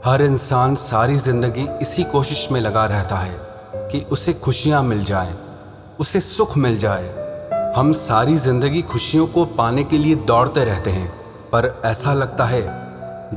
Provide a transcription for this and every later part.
हर इंसान सारी जिंदगी इसी कोशिश में लगा रहता है कि उसे खुशियां मिल जाएं, उसे सुख मिल जाए। हम सारी जिंदगी खुशियों को पाने के लिए दौड़ते रहते हैं, पर ऐसा लगता है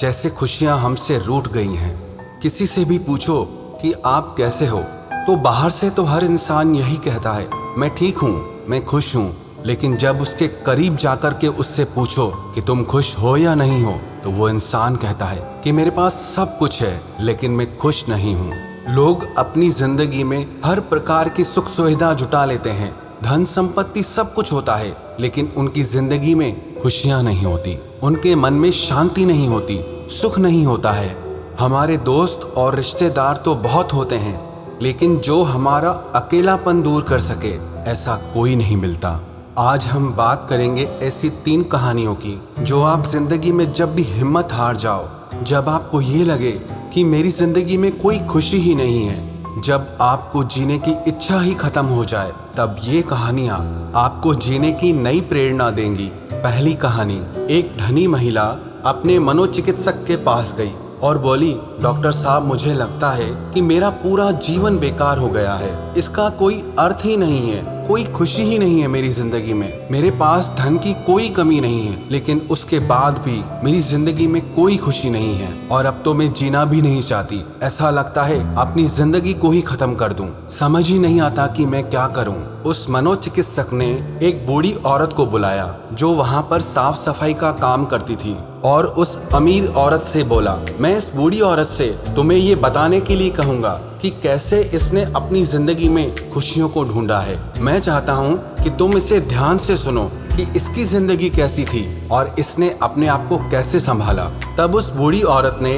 जैसे खुशियां हमसे रूठ गई हैं। किसी से भी पूछो कि आप कैसे हो, तो बाहर से तो हर इंसान यही कहता है, मैं ठीक हूँ, मैं खुश हूँ। लेकिन जब उसके करीब जाकर के उससे पूछो कि तुम खुश हो या नहीं हो, तो वो इंसान कहता है कि मेरे पास सब कुछ है लेकिन मैं खुश नहीं हूँ। लोग अपनी जिंदगी में हर प्रकार की सुख सुविधा जुटा लेते हैं, धन संपत्ति सब कुछ होता है, लेकिन उनकी जिंदगी में खुशियाँ नहीं होती, उनके मन में शांति नहीं होती, सुख नहीं होता है। हमारे दोस्त और रिश्तेदार तो बहुत होते हैं, लेकिन जो हमारा अकेलापन दूर कर सके ऐसा कोई नहीं मिलता। आज हम बात करेंगे ऐसी 3 कहानियों की जो आप जिंदगी में जब भी हिम्मत हार जाओ, जब आपको ये लगे कि मेरी जिंदगी में कोई खुशी ही नहीं है, जब आपको जीने की इच्छा ही खत्म हो जाए, तब ये कहानियाँ आपको जीने की नई प्रेरणा देंगी। पहली कहानी, एक धनी महिला अपने मनोचिकित्सक के पास गई और बोली, डॉक्टर साहब, मुझे लगता है कि मेरा पूरा जीवन बेकार हो गया है, इसका कोई अर्थ ही नहीं है, कोई खुशी ही नहीं है मेरी जिंदगी में। मेरे पास धन की कोई कमी नहीं है, लेकिन उसके बाद भी मेरी जिंदगी में कोई खुशी नहीं है और अब तो मैं जीना भी नहीं चाहती। ऐसा लगता है अपनी जिंदगी को ही खत्म कर दूं। समझ ही नहीं आता कि मैं क्या करूं। उस मनोचिकित्सक ने एक बूढ़ी औरत को बुलाया जो वहां पर साफ सफाई का काम करती थी और उस अमीर औरत से बोला, मैं इस बूढ़ी औरत से तुम्हें ये बताने के लिए कहूँगा कि कैसे इसने अपनी जिंदगी में खुशियों को ढूंढा है। मैं चाहता हूँ कि तुम इसे ध्यान से सुनो कि इसकी जिंदगी कैसी थी और इसने अपने आप को कैसे संभाला। तब उस बूढ़ी औरत ने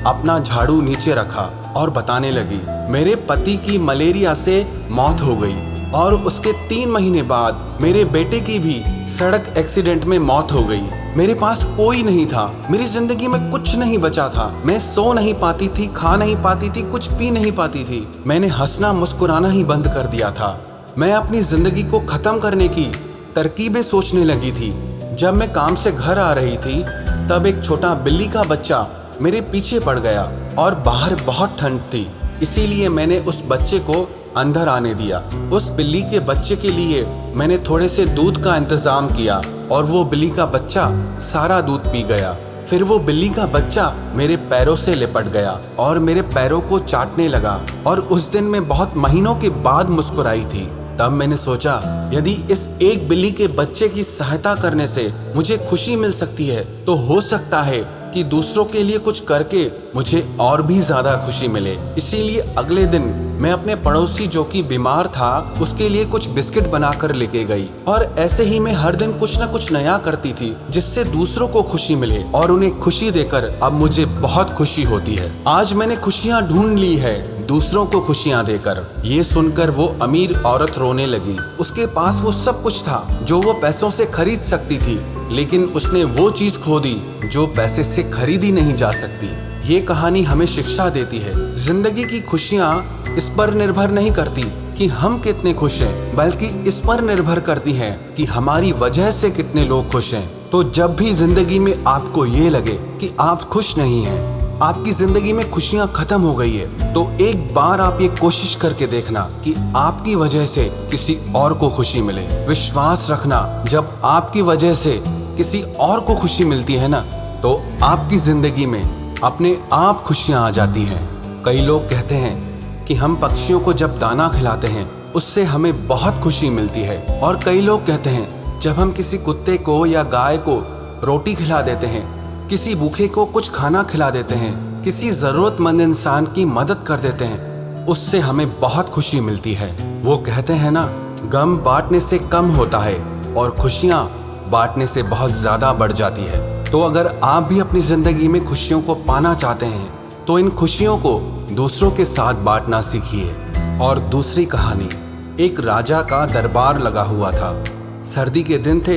अपना झाड़ू नीचे रखा और बताने लगी, मेरे पति की मलेरिया से मौत हो गई और उसके 3 महीने बाद मेरे बेटे की भी सड़क एक्सीडेंट में मौत हो गई। मेरे पास कोई नहीं था, मेरी जिंदगी में कुछ नहीं बचा था। मैं सो नहीं पाती थी, खा नहीं पाती थी, कुछ पी नहीं पाती थी। मैंने हंसना मुस्कुराना ही बंद कर दिया था। मैं अपनी जिंदगी को खत्म करने की तरकीबें सोचने लगी थी। जब मैं काम से घर आ रही थी, तब एक छोटा बिल्ली का बच्चा मेरे पीछे पड़ गया और बाहर बहुत ठंड थी, इसीलिए मैंने उस बच्चे को अंदर आने दिया। उस बिल्ली के बच्चे के लिए मैंने थोड़े से दूध का इंतजाम किया और वो बिल्ली का बच्चा सारा दूध पी गया। फिर वो बिल्ली का बच्चा मेरे पैरों से लिपट गया और मेरे पैरों को चाटने लगा और उस दिन मैं बहुत महीनों के बाद मुस्कुराई थी। तब मैंने सोचा, यदि इस एक बिल्ली के बच्चे की सहायता करने से मुझे खुशी मिल सकती है, तो हो सकता है कि दूसरों के लिए कुछ करके मुझे और भी ज्यादा खुशी मिले। इसीलिए अगले दिन मैं अपने पड़ोसी जो कि बीमार था उसके लिए कुछ बिस्किट बनाकर लेके गई और ऐसे ही मैं हर दिन कुछ न कुछ नया करती थी जिससे दूसरों को खुशी मिले और उन्हें खुशी देकर अब मुझे बहुत खुशी होती है। आज मैंने खुशियाँ ढूंढ ली है दूसरों को खुशियाँ देकर। ये सुनकर वो अमीर औरत रोने लगी। उसके पास वो सब कुछ था जो वो पैसों से खरीद सकती थी, लेकिन उसने वो चीज खो दी जो पैसे से खरीदी नहीं जा सकती। ये कहानी हमें शिक्षा देती है, जिंदगी की खुशियाँ इस पर निर्भर नहीं करती कि हम कितने खुश हैं, बल्कि इस पर निर्भर करती हैं कि हमारी वजह से कितने लोग खुश हैं। तो जब भी जिंदगी में आपको ये लगे कि आप खुश नहीं हैं, आपकी जिंदगी में खुशियाँ खत्म हो गई है, तो एक बार आप ये कोशिश करके देखना कि आपकी वजह से किसी और को खुशी मिले। विश्वास रखना, जब आपकी वजह से किसी और को खुशी मिलती है ना, तो आपकी जिंदगी में अपने आप खुशियाँ आ जाती हैं। कई लोग कहते हैं कि हम पक्षियों को जब दाना खिलाते हैं उससे हमें बहुत खुशी मिलती है, और कई लोग कहते हैं जब हम किसी कुत्ते को या गाय को रोटी खिला देते हैं, किसी भूखे को कुछ खाना खिला देते हैं, किसी जरूरतमंद इंसान की मदद कर देते हैं, उससे हमें बहुत खुशी मिलती है। वो कहते हैं ना, गम बांटने से कम होता है और खुशियाँ बांटने से बहुत ज्यादा बढ़ जाती है। तो अगर आप भी अपनी जिंदगी में खुशियों को पाना चाहते हैं, तो इन खुशियों को दूसरों के साथ बांटना सीखिए। और दूसरी कहानी, एक राजा का दरबार लगा हुआ था। सर्दी के दिन थे,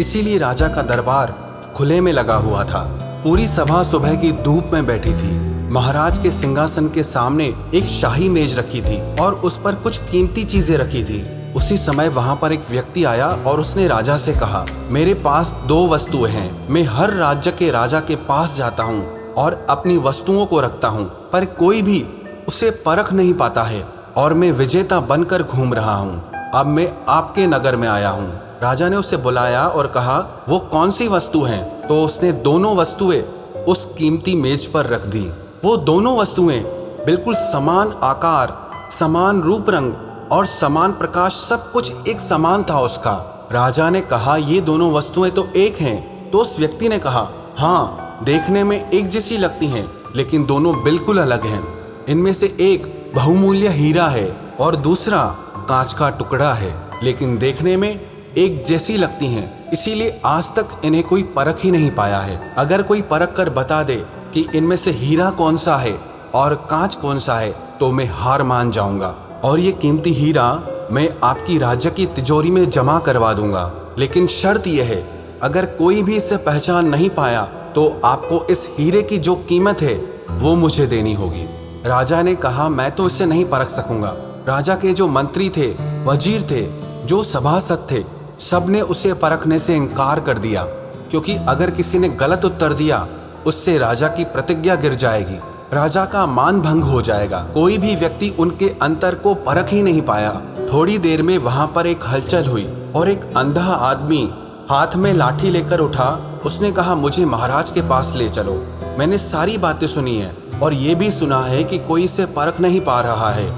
इसीलिए राजा का दरबार खुले में लगा हुआ था। पूरी सभा सुबह की धूप में बैठी थी। महाराज के सिंहासन के सामने एक शाही मेज रखी थी और उस पर कुछ कीमती चीजें रखी थी। उसी समय वहां पर एक व्यक्ति आया और उसने राजा से कहा, मेरे पास 2 वस्तुएं हैं। मैं हर राज्य के राजा के पास जाता हूँ और अपनी वस्तुओं को रखता हूँ, पर कोई भी उसे परख नहीं पाता है और मैं विजेता बनकर घूम रहा हूँ। अब मैं आपके नगर में आया हूँ। राजा ने उसे बुलाया और कहा, वो कौन सी वस्तु है? तो उसने दोनों वस्तुएं उस कीमती मेज पर रख दी। वो दोनों वस्तुएं बिल्कुल समान आकार, समान रूप रंग और समान प्रकाश, सब कुछ एक समान था उसका। राजा ने कहा, ये दोनों वस्तुएं तो एक हैं। तो उस व्यक्ति ने कहा, हाँ, देखने में एक जैसी लगती हैं, लेकिन दोनों बिल्कुल अलग हैं। इनमें से एक बहुमूल्य हीरा है और दूसरा कांच का टुकड़ा है, लेकिन देखने में एक जैसी लगती हैं, इसीलिए आज तक इन्हें कोई परख ही नहीं पाया है। अगर कोई परख कर बता दे कि इनमें से हीरा कौन सा है और कांच कौन सा है, तो मैं हार मान जाऊंगा और ये कीमती हीरा मैं आपकी राज्य की तिजोरी में जमा करवा दूंगा। लेकिन शर्त यह है, अगर कोई भी इसे पहचान नहीं पाया तो आपको इस हीरे की जो कीमत है वो मुझे देनी होगी। राजा ने कहा, मैं तो इसे नहीं परख सकूंगा। राजा के जो मंत्री थे, वजीर थे, जो सभासद थे, सब ने उसे परखने से इनकार कर दिया, क्योंकि अगर किसी ने गलत उत्तर दिया उससे राजा की प्रतिज्ञा गिर जाएगी, राजा का मान भंग हो जाएगा। कोई भी व्यक्ति उनके अंतर को परख ही नहीं पाया। थोड़ी देर में वहां पर एक हलचल हुई और एक अंधा आदमी हाथ में लाठी लेकर उठा। उसने कहा, मुझे महाराज के पास ले चलो। मैंने सारी बातें सुनी है और ये भी सुना है कि कोई इसे परख नहीं पा रहा है,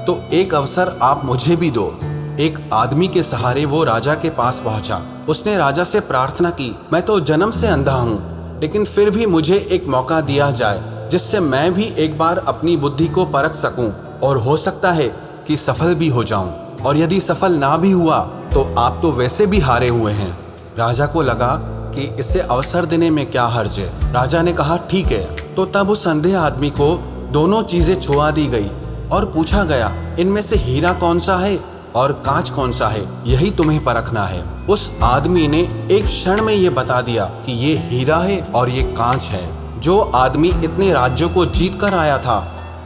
तो एक अवसर आप मुझे भी दो। एक आदमी के सहारे वो राजा के पास पहुंचा। उसने राजा से प्रार्थना की, मैं तो जन्म से अंधा हूँ, लेकिन फिर भी मुझे एक मौका दिया जाए जिससे मैं भी एक बार अपनी बुद्धि को परख सकूं और हो सकता है कि सफल भी हो जाऊं, और यदि सफल ना भी हुआ तो आप तो वैसे भी हारे हुए हैं। राजा को लगा कि इसे अवसर देने में क्या हर्ज है। राजा ने कहा, ठीक है। तो तब उस अंधे आदमी को दोनों चीजें छुआ दी गई और पूछा गया, इनमें से हीरा कौन सा है और कांच कौन सा है, यही तुम्हें परखना है। उस आदमी ने एक क्षण में ये बता दिया कि ये हीरा है और ये कांच है। जो आदमी इतने राज्यों को जीत कर आया था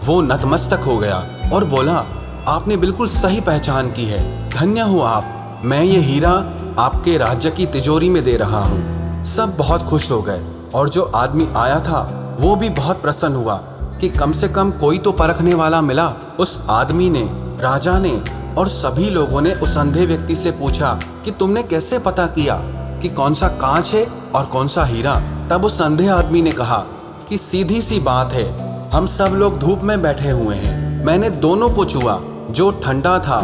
वो नतमस्तक हो गया और बोला, आपने बिल्कुल सही पहचान की है, धन्य हो आप। मैं ये हीरा आपके राज्य की तिजोरी में दे रहा हूँ। सब बहुत खुश हो गए और जो आदमी आया था वो भी बहुत प्रसन्न हुआ कि कम से कम कोई तो परखने वाला मिला। उस आदमी ने, राजा ने और सभी लोगों ने उस अंधे व्यक्ति से पूछा कि तुमने कैसे पता किया कि कौन सा कांच है और कौन सा हीरा? तब उस अंधे आदमी ने कहा कि सीधी सी बात है, हम सब लोग धूप में बैठे हुए हैं, मैंने दोनों को छुआ, जो ठंडा था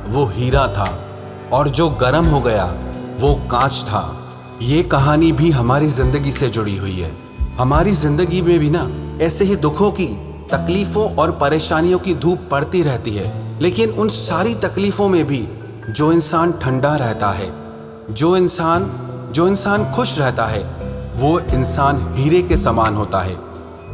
वो हीरा था और जो गर्म हो गया वो कांच था। ये कहानी भी हमारी जिंदगी से जुड़ी हुई है। हमारी जिंदगी में भी ना ऐसे ही दुखों की, तकलीफों और परेशानियों की धूप पड़ती रहती है, लेकिन उन सारी तकलीफों में भी जो इंसान ठंडा रहता है, जो इंसान खुश रहता है, वो इंसान हीरे के समान होता है।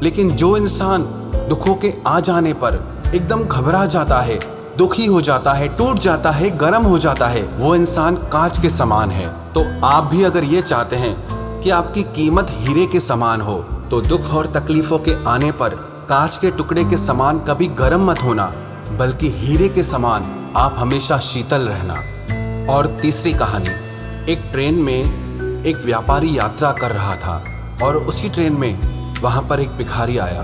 लेकिन जो इंसान दुखों के आ जाने पर एकदम घबरा जाता है, दुखी हो जाता है, टूट जाता है, गर्म हो जाता है, वो इंसान कांच के समान है। तो आप भी अगर ये चाहते हैं कि आपकी कीमत हीरे के समान हो, तो दुख और तकलीफों के आने पर कांच के टुकड़े के समान कभी गर्म मत होना, बल्कि हीरे के समान आप हमेशा शीतल रहना। और तीसरी कहानी, एक ट्रेन में एक व्यापारी यात्रा कर रहा था और उसी ट्रेन में वहां पर एक भिखारी आया।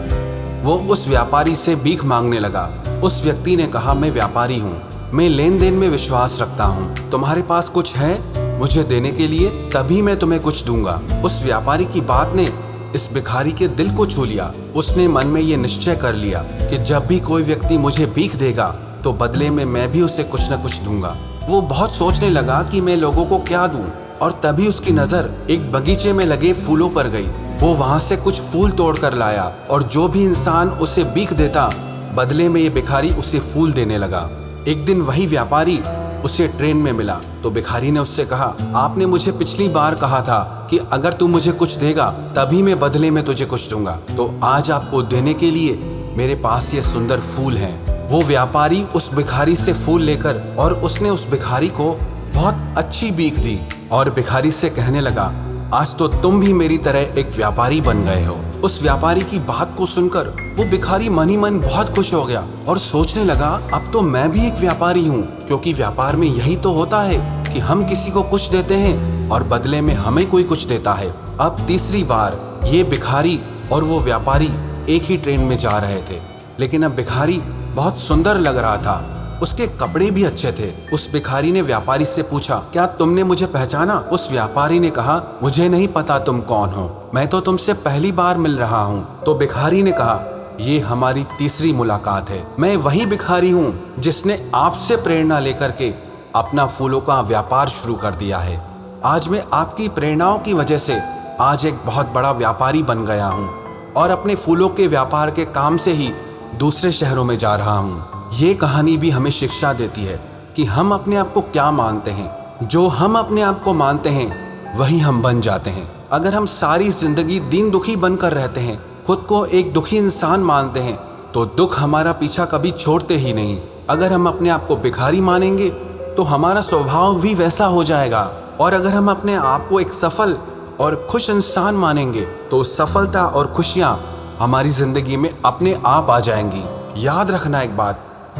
वो उस व्यापारी से भीख मांगने लगा। उस व्यक्ति ने कहा, मैं व्यापारी हूँ, मैं लेन देन में विश्वास रखता हूँ, तुम्हारे पास कुछ है मुझे देने के लिए? तभी मैं तुम्हें कुछ दूंगा। उस व्यापारी की बात ने इस भिखारी के दिल को छू लिया। उसने मन में ये निश्चय कर लिया कि जब भी कोई व्यक्ति मुझे भीख देगा तो बदले में मैं भी उसे कुछ न कुछ दूंगा। वो बहुत सोचने लगा कि मैं लोगों को क्या दूं, और तभी उसकी नजर एक बगीचे में लगे फूलों पर गई। वो वहां से कुछ फूल तोड़ कर लाया और जो भी इंसान उसे भीख देता, बदले में ये भिखारी उसे फूल देने लगा। एक दिन वही व्यापारी उसे ट्रेन में मिला तो भिखारी ने उससे कहा, आपने मुझे पिछली बार कहा था कि अगर तू मुझे कुछ देगा तभी मैं बदले में तुझे कुछ दूंगा, तो आज आपको देने के लिए मेरे पास ये सुंदर फूल हैं। वो व्यापारी उस भिखारी से फूल लेकर, और उसने उस भिखारी को बहुत अच्छी भीख दी और भिखारी से कहने लगा, आज तो तुम भी मेरी तरह एक व्यापारी बन गए हो। उस व्यापारी की बात को सुनकर वो भिखारी मन ही मन बहुत खुश हो गया और सोचने लगा, अब तो मैं भी एक व्यापारी हूँ, क्योंकि व्यापार में यही तो होता है कि हम किसी को कुछ देते हैं और बदले में हमें कोई कुछ देता है। अब तीसरी बार ये भिखारी और वो व्यापारी एक ही ट्रेन में जा रहे थे। लेकिन अब भिखारी बहुत सुंदर लग रहा था, उसके कपड़े भी अच्छे थे। उस भिखारी ने व्यापारी से पूछा, क्या तुमने मुझे पहचाना? उस व्यापारी ने कहा, मुझे नहीं पता तुम कौन हो, मैं तो तुमसे पहली बार मिल रहा हूँ। तो भिखारी ने कहा, ये हमारी तीसरी मुलाकात है। मैं वही भिखारी हूँ जिसने आपसे प्रेरणा लेकर के अपना फूलों का व्यापार शुरू कर दिया है। आज मैं आपकी प्रेरणाओं की वजह से आज एक बहुत बड़ा व्यापारी बन गया हूँ और अपने फूलों के व्यापार के काम से ही दूसरे शहरों में जा रहा हूँ। ये कहानी भी हमें शिक्षा देती है कि हम अपने आप को क्या मानते हैं। जो हम अपने आप को मानते हैं वही हम बन जाते हैं। अगर हम सारी जिंदगी दीन दुखी बनकर रहते हैं, खुद को एक दुखी इंसान मानते हैं, तो दुख हमारा पीछा कभी छोड़ते ही नहीं। अगर हम अपने आप को भिखारी मानेंगे तो हमारा स्वभाव भी वैसा हो जाएगा। और अगर हम अपने आप को एक सफल और खुश इंसान मानेंगे तो सफलता और खुशियाँ हमारी जिंदगी में अपने आप आ जाएंगी। याद रखना एक बात,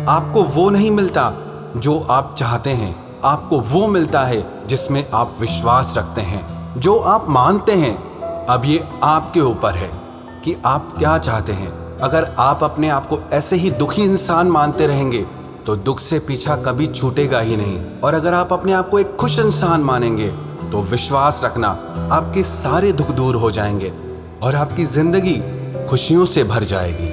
आपको वो नहीं मिलता जो आप चाहते हैं, आपको वो मिलता है जिसमें आप विश्वास रखते हैं, जो आप मानते हैं। अब ये आपके ऊपर है कि आप क्या चाहते हैं। अगर आप अपने आप को ऐसे ही दुखी इंसान मानते रहेंगे तो दुख से पीछा कभी छूटेगा ही नहीं। और अगर आप अपने आप को एक खुश इंसान मानेंगे तो विश्वास रखना, आपके सारे दुख दूर हो जाएंगे और आपकी जिंदगी खुशियों से भर जाएगी।